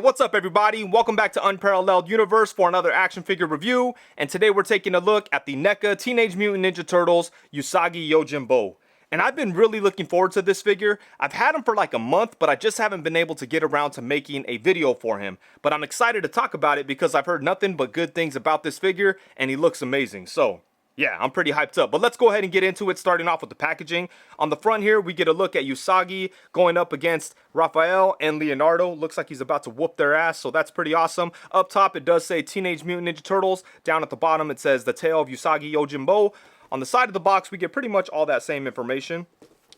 what's up everybody? Welcome back to Unparalleled Universe for another action figure review. And today we're taking a look at the Neca Teenage Mutant Ninja Turtles Usagi Yojimbo. And I've been really looking forward to this figure. I've had him for like a month, but I just haven't been able to get around to making a video for him. But I'm excited to talk about it because I've heard nothing but good things about this figure and he looks amazing. So yeah, I'm pretty hyped up, but let's go ahead and get into it, starting off with the packaging. On the front here, we get a look at Usagi going up against Raphael and Leonardo. Looks like he's about to whoop their ass, so that's pretty awesome. Up top, it does say Teenage Mutant Ninja Turtles. Down at the bottom, it says The Tale of Usagi Yojimbo. On the side of the box, we get pretty much all that same information.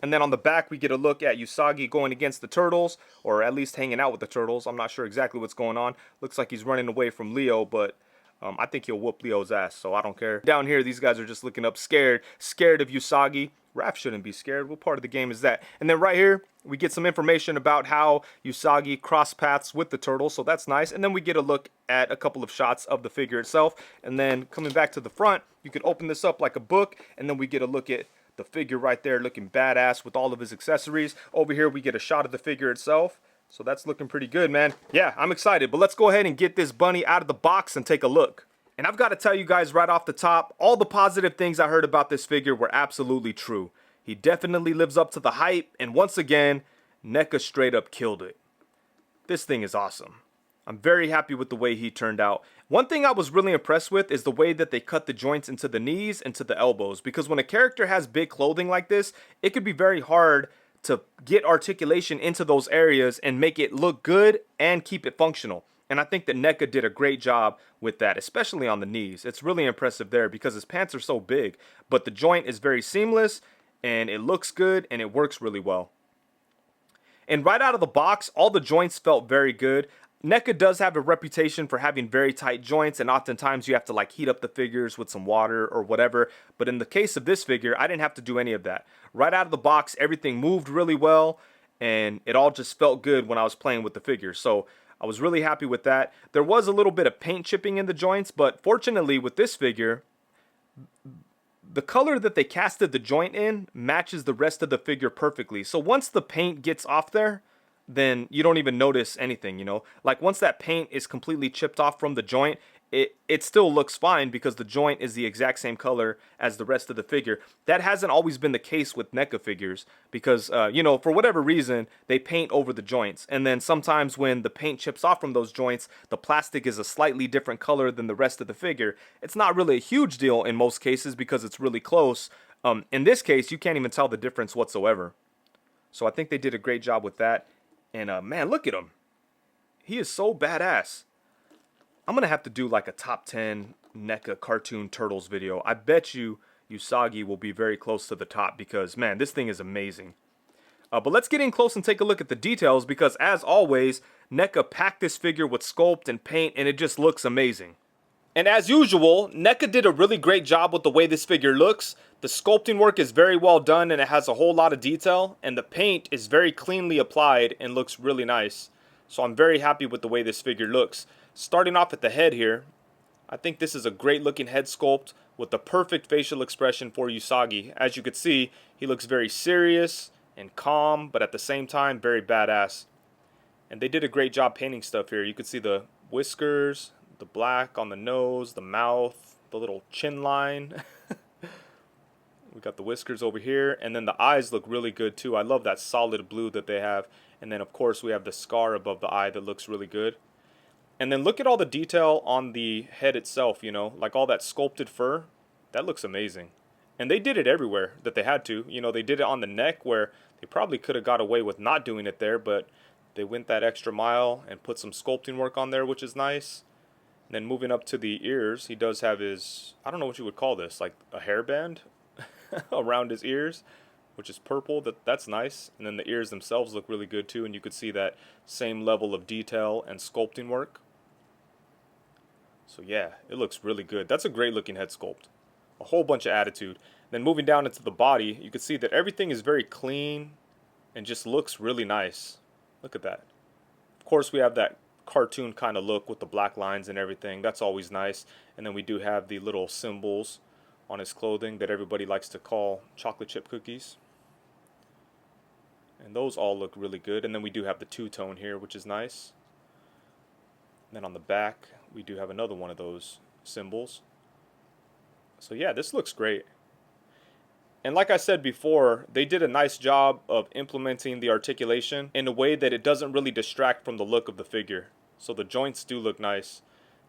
And then on the back, we get a look at Usagi going against the Turtles, or at least hanging out with the Turtles. I'm not sure exactly what's going on. Looks like he's running away from Leo, but I think he'll whoop Leo's ass, so I don't care. Down here, these guys are just looking up scared of Usagi. Raph shouldn't be scared. What part of the game is that? And then right here, we get some information about how Usagi cross paths with the Turtles, so that's nice. And then we get a look at a couple of shots of the figure itself. And then coming back to the front, you can open this up like a book, and then we get a look at the figure right there looking badass with all of his accessories. Over here, we get a shot of the figure itself. So that's looking pretty good, man. Yeah, I'm excited, but let's go ahead and get this bunny out of the box and take a look. And I've got to tell you guys right off the top, all the positive things I heard about this figure were absolutely true. He definitely lives up to the hype, and once again, Neca straight up killed it. This thing is awesome. I'm very happy with the way he turned out. One thing I was really impressed with is the way that they cut the joints into the knees and to the elbows, because when a character has big clothing like this, it could be very hard to get articulation into those areas and make it look good and keep it functional. And I think that Neca did a great job with that, especially on the knees. It's really impressive there because his pants are so big, but the joint is very seamless and it looks good and it works really well. And right out of the box, all the joints felt very good. Neca does have a reputation for having very tight joints, and oftentimes you have to like heat up the figures with some water or whatever. But in the case of this figure, I didn't have to do any of that. Right out of the box, everything moved really well, and it all just felt good when I was playing with the figure. So I was really happy with that. There was a little bit of paint chipping in the joints, but fortunately with this figure, the color that they casted the joint in matches the rest of the figure perfectly. So once the paint gets off there, then you don't even notice anything, you know? Like once that paint is completely chipped off from the joint, it still looks fine because the joint is the exact same color as the rest of the figure. That hasn't always been the case with Neca figures because, you know, for whatever reason, they paint over the joints. And then sometimes when the paint chips off from those joints, the plastic is a slightly different color than the rest of the figure. It's not really a huge deal in most cases because it's really close. In this case, you can't even tell the difference whatsoever. So I think they did a great job with that. And man, look at him. He is so badass. I'm going to have to do like a top 10 Neca cartoon turtles video. I bet you Usagi will be very close to the top because, man, this thing is amazing. But let's get in close and take a look at the details because, as always, Neca packed this figure with sculpt and paint and it just looks amazing. And as usual, Neca did a really great job with the way this figure looks. The sculpting work is very well done and it has a whole lot of detail. And the paint is very cleanly applied and looks really nice. So I'm very happy with the way this figure looks. Starting off at the head here, I think this is a great looking head sculpt with the perfect facial expression for Usagi. As you can see, he looks very serious and calm, but at the same time, very badass. And they did a great job painting stuff here. You can see the whiskers, the black on the nose, the mouth, the little chin line. We got the whiskers over here, and then the eyes look really good too. I love that solid blue that they have. And then of course we have the scar above the eye that looks really good. And then look at all the detail on the head itself, you know, like all that sculpted fur. That looks amazing. And they did it everywhere that they had to. You know, they did it on the neck where they probably could have got away with not doing it there, but they went that extra mile and put some sculpting work on there, which is nice. And then moving up to the ears, he does have his, I don't know what you would call this, like a hairband around his ears, which is purple. That's nice. And then the ears themselves look really good too, and you could see that same level of detail and sculpting work. So yeah, it looks really good. That's a great looking head sculpt. A whole bunch of attitude. Then moving down into the body, you can see that everything is very clean and just looks really nice. Look at that. Of course, we have that cartoon kind of look with the black lines and everything. That's always nice. And then we do have the little symbols on his clothing that everybody likes to call chocolate chip cookies. And those all look really good. And then we do have the two-tone here, which is nice. then on the back, we do have another one of those symbols. So yeah, this looks great. And like I said before, they did a nice job of implementing the articulation in a way that it doesn't really distract from the look of the figure. So the joints do look nice.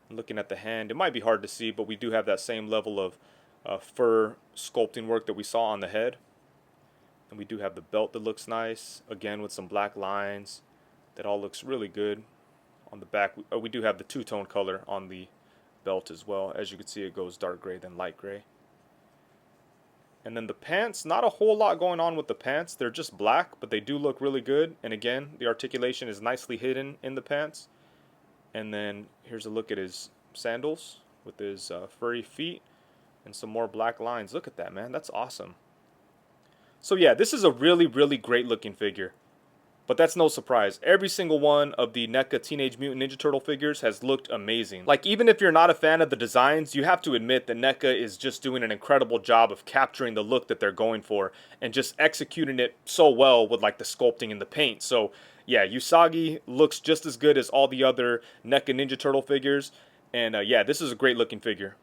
And looking at the hand, it might be hard to see, but we do have that same level of fur sculpting work that we saw on the head. And we do have the belt that looks nice, again with some black lines. That all looks really good. On the back, we do have the two-tone color on the belt as well. As you can see, it goes dark gray, then light gray. And then the pants, not a whole lot going on with the pants. They're just black, but they do look really good. And again, the articulation is nicely hidden in the pants. And then here's a look at his sandals with his furry feet and some more black lines. Look at that, man. That's awesome. So yeah, this is a really, really great looking figure. But that's no surprise. Every single one of the NECA Teenage Mutant Ninja Turtle figures has looked amazing. Like, even if you're not a fan of the designs, you have to admit that NECA is just doing an incredible job of capturing the look that they're going for and just executing it so well with like the sculpting and the paint. So yeah, Usagi looks just as good as all the other NECA Ninja Turtle figures. And yeah, this is a great looking figure.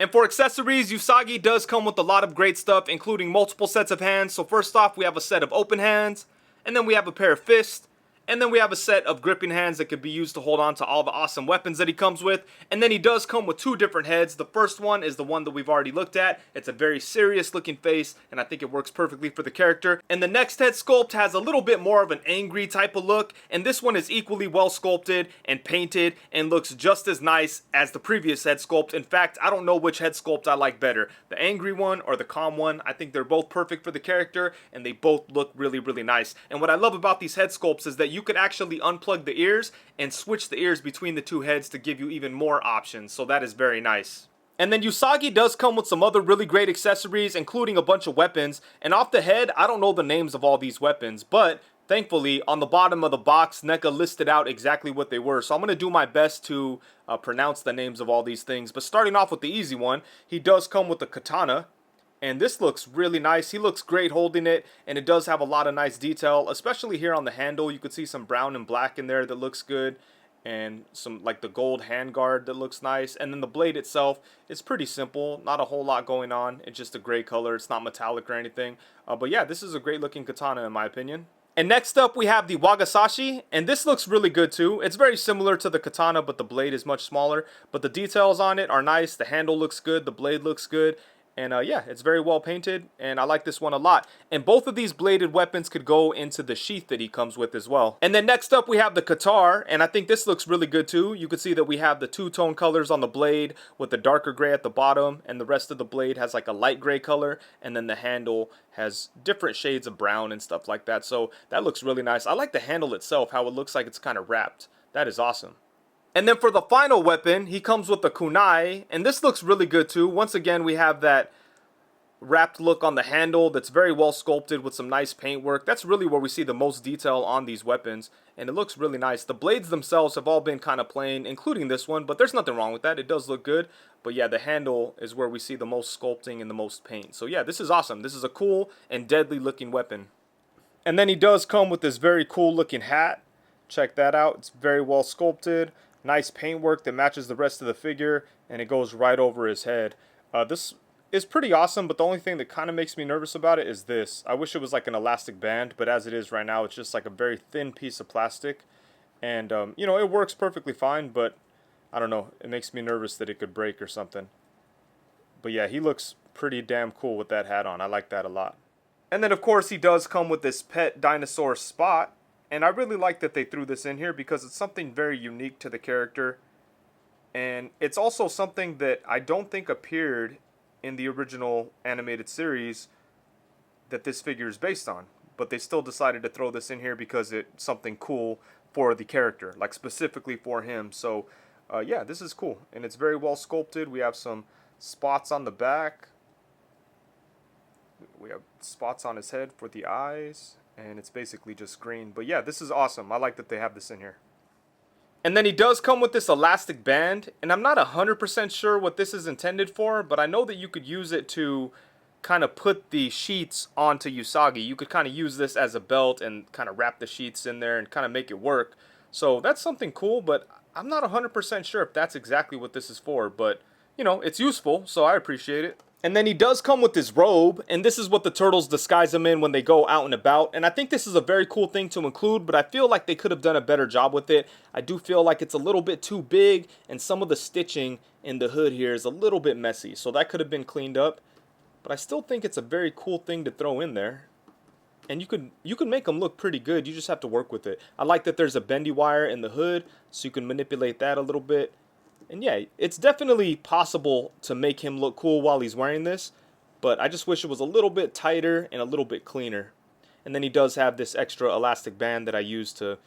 And for accessories, Usagi does come with a lot of great stuff, including multiple sets of hands. So first off, we have a set of open hands. And then we have a pair of fists. And then we have a set of gripping hands that could be used to hold on to all the awesome weapons that he comes with. And then he does come with two different heads. The first one is the one that we've already looked at. It's a very serious looking face, and I think it works perfectly for the character. And the next head sculpt has a little bit more of an angry type of look. And this one is equally well sculpted and painted and looks just as nice as the previous head sculpt. In fact, I don't know which head sculpt I like better, the angry one or the calm one. I think they're both perfect for the character, and they both look really, really nice. And what I love about these head sculpts is that you could actually unplug the ears and switch the ears between the two heads to give you even more options. So that is very nice. And then Usagi does come with some other really great accessories, including a bunch of weapons. And off the head, I don't know the names of all these weapons, but thankfully, on the bottom of the box, NECA listed out exactly what they were. So I'm going to do my best to pronounce the names of all these things. But starting off with the easy one, he does come with the katana. And this looks really nice. He looks great holding it, and it does have a lot of nice detail, especially here on the handle. You could see some brown and black in there that looks good, and some like the gold handguard that looks nice. And then the blade itself is pretty simple, not a whole lot going on. It's just a gray color. It's not metallic or anything. But yeah, this is a great looking katana in my opinion. And next up we have the Wagasashi, and this looks really good too. It's very similar to the katana, but the blade is much smaller. But the details on it are nice. The handle looks good. The blade looks good. And yeah, it's very well painted, and I like this one a lot. And both of these bladed weapons could go into the sheath that he comes with as well. And then next up we have the Qatar, and I think this looks really good too. You can see that we have the two-tone colors on the blade with the darker gray at the bottom, and the rest of the blade has like a light gray color, and then the handle has different shades of brown and stuff like that. So that looks really nice. I like the handle itself, how it looks like it's kind of wrapped. That is awesome. And then for the final weapon, he comes with the kunai, and this looks really good too. Once again, we have that wrapped look on the handle that's very well sculpted with some nice paintwork. That's really where we see the most detail on these weapons, and it looks really nice. The blades themselves have all been kind of plain, including this one, but there's nothing wrong with that. It does look good, but yeah, the handle is where we see the most sculpting and the most paint. So yeah, this is awesome. This is a cool and deadly looking weapon. And then he does come with this very cool looking hat. Check that out. It's very well sculpted. Nice paintwork that matches the rest of the figure, and it goes right over his head. This is pretty awesome, but the only thing that kind of makes me nervous about it is this. I wish it was like an elastic band, but as it is right now, it's just like a very thin piece of plastic. And, you know, it works perfectly fine, but I don't know. It makes me nervous that it could break or something. But yeah, he looks pretty damn cool with that hat on. I like that a lot. And then, of course, he does come with this pet dinosaur Spot. And I really like that they threw this in here because it's something very unique to the character. And it's also something that I don't think appeared in the original animated series that this figure is based on. But they still decided to throw this in here because it's something cool for the character, like specifically for him. So yeah, this is cool. And it's very well sculpted. We have some spots on the back. We have spots on his head for the eyes. And it's basically just green. But yeah, this is awesome. I like that they have this in here. And then he does come with this elastic band. And I'm not 100% sure what this is intended for. But I know that you could use it to kind of put the sheets onto Usagi. You could kind of use this as a belt and kind of wrap the sheets in there and kind of make it work. So that's something cool. But I'm not 100% sure if that's exactly what this is for, but, you know, it's useful, so I appreciate it. And then he does come with his robe, and this is what the turtles disguise him in when they go out and about. And I think this is a very cool thing to include, but I feel like they could have done a better job with it. I do feel like it's a little bit too big, and some of the stitching in the hood here is a little bit messy, so that could have been cleaned up. But I still think it's a very cool thing to throw in there. And you could make them look pretty good. You just have to work with it. I like that there's a bendy wire in the hood, so you can manipulate that a little bit. And yeah, it's definitely possible to make him look cool while he's wearing this, but I just wish it was a little bit tighter and a little bit cleaner. And then he does have this extra elastic band that I use to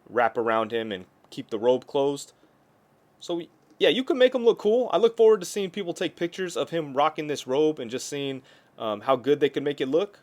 wrap around him and keep the robe closed. So yeah, you can make him look cool. I look forward to seeing people take pictures of him rocking this robe and just seeing how good they can make it look.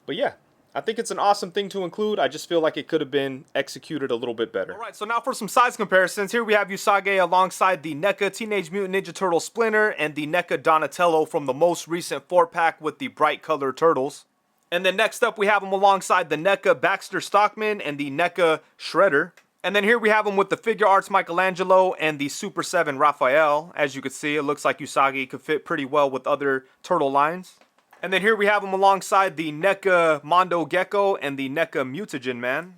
But yeah, I think it's an awesome thing to include. I just feel like it could have been executed a little bit better. Alright, so now for some size comparisons. Here we have Usagi alongside the Neca Teenage Mutant Ninja Turtle Splinter and the Neca Donatello from the most recent 4-pack with the bright colored turtles. And then next up we have him alongside the Neca Baxter Stockman and the Neca Shredder. And then here we have him with the Figure Arts Michelangelo and the Super 7 Raphael. As you can see, it looks like Usagi could fit pretty well with other turtle lines. And then here we have him alongside the Neca Mondo Gecko and the Neca Mutagen Man.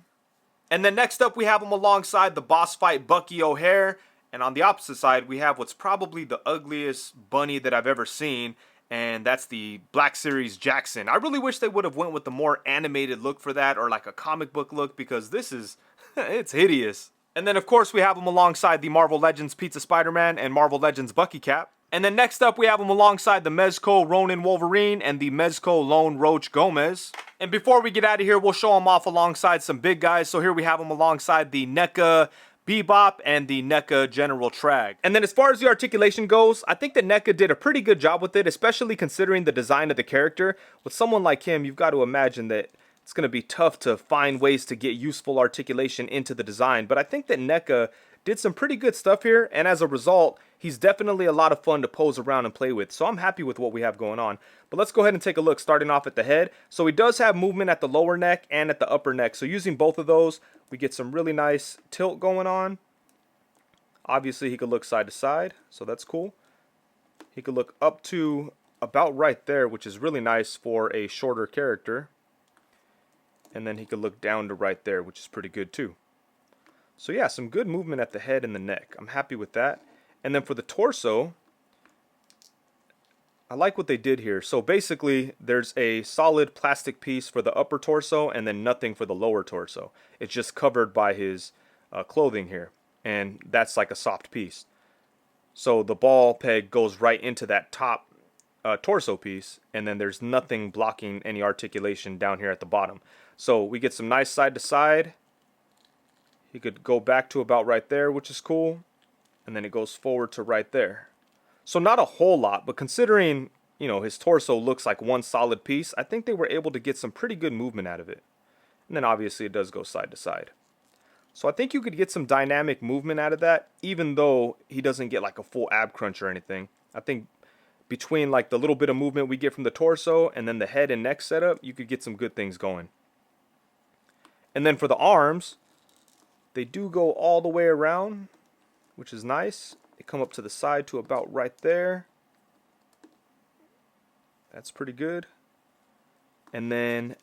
And then next up we have him alongside the boss fight Bucky O'Hare. And on the opposite side we have what's probably the ugliest bunny that I've ever seen. And that's the Black Series Jackson. I really wish they would have went with the more animated look for that, or like a comic book look, because this is, it's hideous. And then of course we have him alongside the Marvel Legends Pizza Spider-Man and Marvel Legends Bucky Cap. And then next up we have him alongside the Mezco Ronin Wolverine and the Mezco Lone Roach Gomez. And before we get out of here, we'll show him off alongside some big guys. So here we have him alongside the Neca Bebop and the Neca General Trag. And then as far as the articulation goes, I think that Neca did a pretty good job with it, especially considering the design of the character. With someone like him, you've got to imagine that it's going to be tough to find ways to get useful articulation into the design. But I think that Neca did some pretty good stuff here, and as a result, he's definitely a lot of fun to pose around and play with. So I'm happy with what we have going on. But let's go ahead and take a look, starting off at the head. So he does have movement at the lower neck and at the upper neck. So using both of those, we get some really nice tilt going on. Obviously, he could look side to side, so that's cool. He could look up to about right there, which is really nice for a shorter character. And then he could look down to right there, which is pretty good too. So yeah, some good movement at the head and the neck. I'm happy with that. And then for the torso, I like what they did here. So basically, there's a solid plastic piece for the upper torso and then nothing for the lower torso. It's just covered by his clothing here. And that's like a soft piece. So the ball peg goes right into that top torso piece, and then there's nothing blocking any articulation down here at the bottom. So we get some nice side to side. He could go back to about right there, which is cool. And then it goes forward to right there. So not a whole lot, but considering, you know, his torso looks like one solid piece, I think they were able to get some pretty good movement out of it. And then obviously it does go side to side. So I think you could get some dynamic movement out of that, even though he doesn't get like a full ab crunch or anything. I think between like the little bit of movement we get from the torso and then the head and neck setup, you could get some good things going. And then for the arms, they do go all the way around, which is nice. They come up to the side to about right there. That's pretty good. And then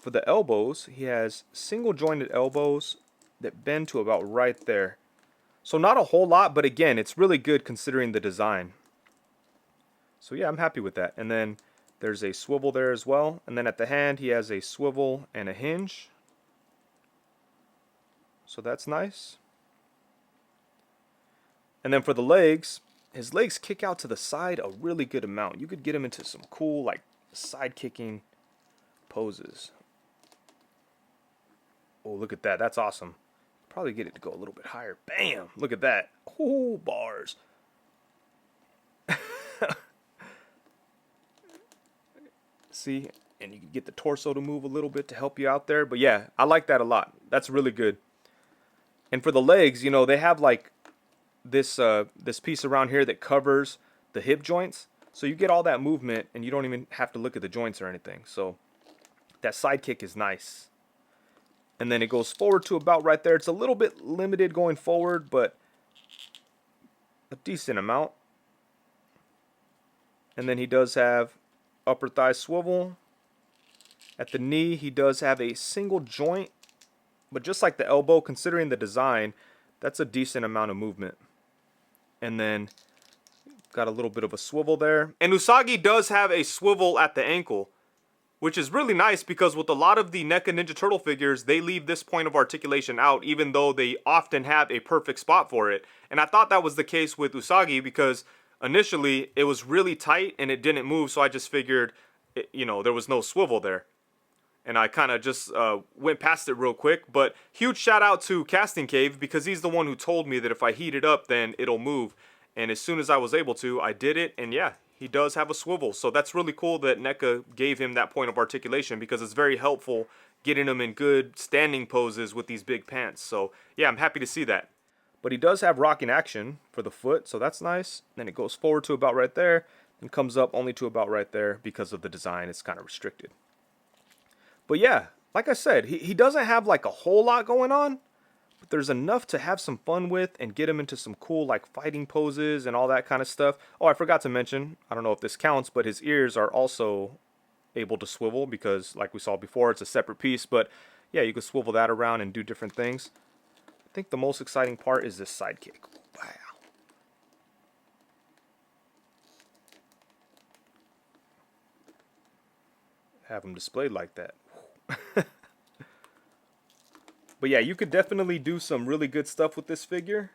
for the elbows, he has single jointed elbows that bend to about right there. So not a whole lot, but again, it's really good considering the design. So yeah, I'm happy with that. And then there's a swivel there as well. And then at the hand, he has a swivel and a hinge. So that's nice. And then for the legs, his legs kick out to the side a really good amount. You could get him into some cool like side kicking poses. Oh, look at that. That's awesome. Probably get it to go a little bit higher. Bam! Look at that. Oh, bars. See? And you can get the torso to move a little bit to help you out there. But yeah, I like that a lot. That's really good. And for the legs, you know, they have like this piece around here that covers the hip joints. So you get all that movement and you don't even have to look at the joints or anything. So that side kick is nice. And then it goes forward to about right there. It's a little bit limited going forward, but a decent amount. And then he does have upper thigh swivel. At the knee, he does have a single joint, but just like the elbow, considering the design, that's a decent amount of movement. And then got a little bit of a swivel there. And Usagi does have a swivel at the ankle, which is really nice because with a lot of the NECA Ninja Turtle figures, they leave this point of articulation out, even though they often have a perfect spot for it. And I thought that was the case with Usagi because initially it was really tight and it didn't move, so I just figured, you know, there was no swivel there. And I kind of just went past it real quick. But huge shout out to Casting Cave because he's the one who told me that if I heat it up, then it'll move. And as soon as I was able to, I did it. And yeah, he does have a swivel. So that's really cool that NECA gave him that point of articulation because it's very helpful getting him in good standing poses with these big pants. So yeah, I'm happy to see that. But he does have rocking action for the foot, so that's nice. Then it goes forward to about right there and comes up only to about right there because of the design. It's kind of restricted. But yeah, like I said, he doesn't have like a whole lot going on, but there's enough to have some fun with and get him into some cool like fighting poses and all that kind of stuff. Oh, I forgot to mention, I don't know if this counts, but his ears are also able to swivel because like we saw before, it's a separate piece. But yeah, you can swivel that around and do different things. I think the most exciting part is this sidekick. Wow. Have him displayed like that. But yeah, you could definitely do some really good stuff with this figure,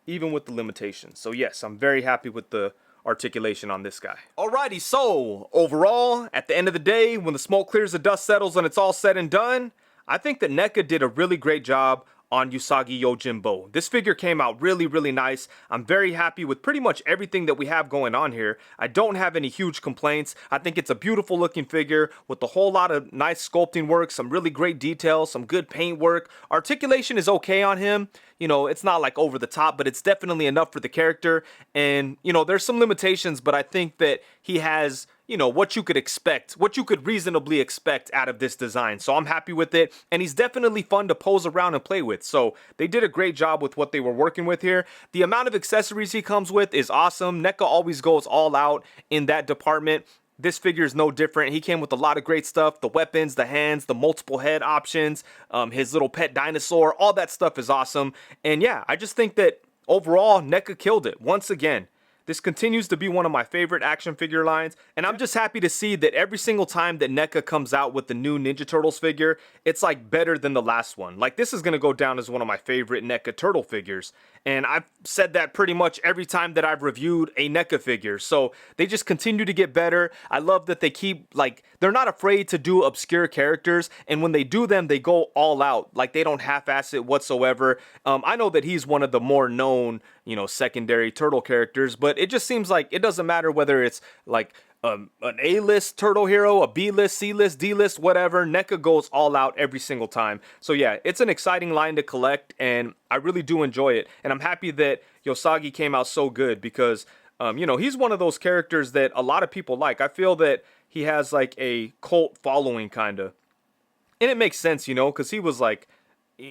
even with the limitations. So yes, I'm very happy with the articulation on this guy. Alrighty, so overall, at the end of the day, when the smoke clears, the dust settles, and it's all said and done, I think that NECA did a really great job on Usagi Yojimbo. This figure came out really, really nice. I'm very happy with pretty much everything that we have going on here. I don't have any huge complaints. I think it's a beautiful looking figure with a whole lot of nice sculpting work, some really great details, some good paint work. Articulation is okay on him. You know, it's not like over the top, but it's definitely enough for the character. And, you know, there's some limitations, but I think that he has, you know, what you could expect, what you could reasonably expect out of this design. So I'm happy with it. And he's definitely fun to pose around and play with. So they did a great job with what they were working with here. The amount of accessories he comes with is awesome. NECA always goes all out in that department. This figure is no different. He came with a lot of great stuff. The weapons, the hands, the multiple head options, his little pet dinosaur, all that stuff is awesome. And yeah, I just think that overall, NECA killed it once again. This continues to be one of my favorite action figure lines, and I'm just happy to see that every single time that NECA comes out with the new Ninja Turtles figure, it's like better than the last one. Like this is going to go down as one of my favorite NECA Turtle figures, and I've said that pretty much every time that I've reviewed a NECA figure, so they just continue to get better. I love that they keep, like, they're not afraid to do obscure characters, and when they do them, they go all out. Like, they don't half-ass it whatsoever. I know that he's one of the more known, you know, secondary turtle characters, but it just seems like it doesn't matter whether it's like an A-list turtle hero, a B-list, C-list, D-list, whatever. NECA goes all out every single time. So yeah, it's an exciting line to collect, and I really do enjoy it. And I'm happy that Usagi came out so good because, you know, he's one of those characters that a lot of people like. I feel that he has like a cult following kind of. And it makes sense, you know, because he was like,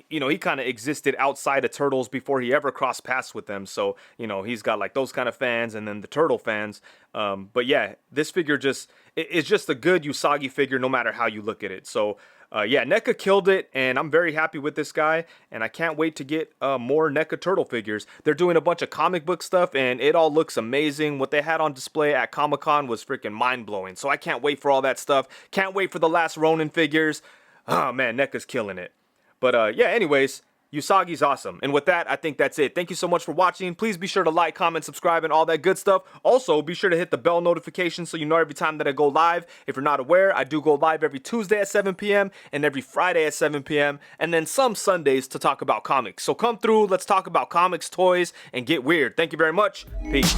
you know, he kind of existed outside of Turtles before he ever crossed paths with them. So, you know, he's got like those kind of fans and then the Turtle fans. But yeah, this figure just is just a good Usagi figure no matter how you look at it. So, yeah, NECA killed it, and I'm very happy with this guy, and I can't wait to get more NECA Turtle figures. They're doing a bunch of comic book stuff, and it all looks amazing. What they had on display at Comic-Con was freaking mind-blowing, so I can't wait for all that stuff. Can't wait for the last Ronin figures. Oh, man, NECA's killing it. But yeah, anyways, Usagi's awesome. And with that, I think that's it. Thank you so much for watching. Please be sure to like, comment, subscribe, and all that good stuff. Also, be sure to hit the bell notification so you know every time that I go live. If you're not aware, I do go live every Tuesday at 7 p.m. and every Friday at 7 p.m. and then some Sundays to talk about comics. So come through, let's talk about comics, toys, and get weird. Thank you very much. Peace.